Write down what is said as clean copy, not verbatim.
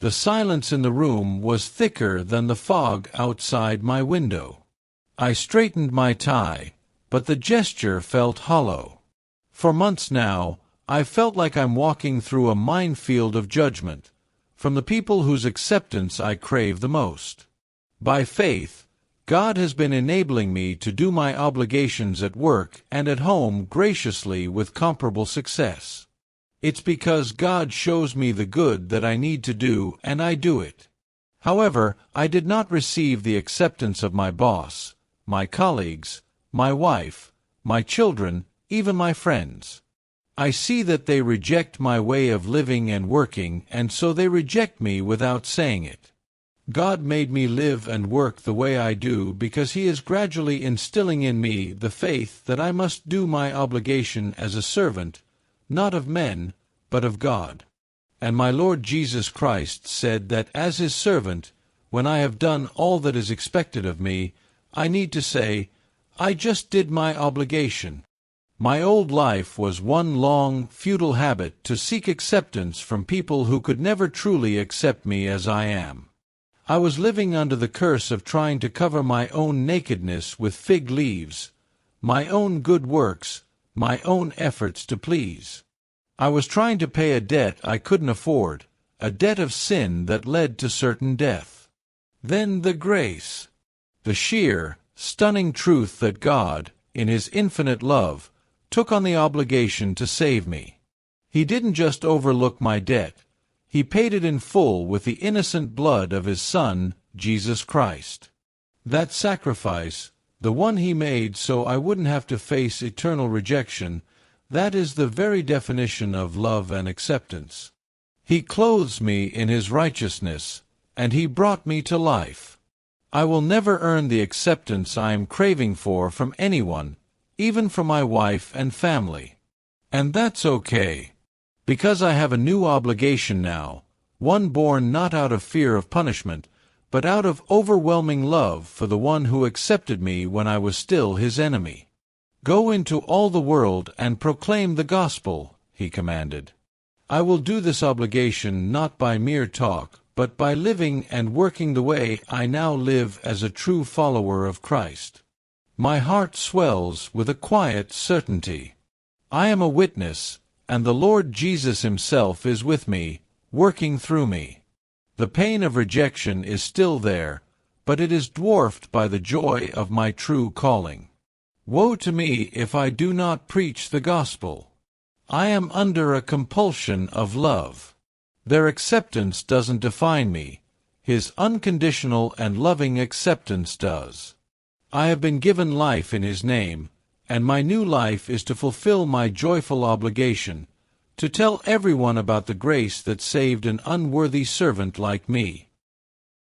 The silence in the room was thicker than the fog outside my window. I straightened my tie, but the gesture felt hollow. For months now, I felt like I'm walking through a minefield of judgment, from the people whose acceptance I crave the most. By faith, God has been enabling me to do my obligations at work and at home graciously with comparable success. It's because God shows me the good that I need to do, and I do it. However, I did not receive the acceptance of my boss, my colleagues, my wife, my children, even my friends. I see that they reject my way of living and working, and so they reject me without saying it. God made me live and work the way I do because He is gradually instilling in me the faith that I must do my obligation as a servant, not of men, but of God. And my Lord Jesus Christ said that as His servant, when I have done all that is expected of me, I need to say, I just did my obligation. My old life was one long, futile habit to seek acceptance from people who could never truly accept me as I am. I was living under the curse of trying to cover my own nakedness with fig leaves, my own good works, my own efforts to please. I was trying to pay a debt I couldn't afford, a debt of sin that led to certain death. Then the grace, the sheer, stunning truth that God, in His infinite love, took on the obligation to save me. He didn't just overlook my debt. He paid it in full with the innocent blood of His Son, Jesus Christ. That sacrifice, the one He made so I wouldn't have to face eternal rejection, that is the very definition of love and acceptance. He clothes me in His righteousness, and He brought me to life. I will never earn the acceptance I am craving for from anyone, even from my wife and family. And that's okay. Because I have a new obligation now, one born not out of fear of punishment, but out of overwhelming love for the one who accepted me when I was still His enemy. Go into all the world and proclaim the gospel, He commanded. I will do this obligation not by mere talk, but by living and working the way I now live as a true follower of Christ. My heart swells with a quiet certainty. I am a witness, and the Lord Jesus Himself is with me, working through me. The pain of rejection is still there, but it is dwarfed by the joy of my true calling. Woe to me if I do not preach the gospel. I am under a compulsion of love. Their acceptance doesn't define me. His unconditional and loving acceptance does. I have been given life in His name, and my new life is to fulfill my joyful obligation, to tell everyone about the grace that saved an unworthy servant like me.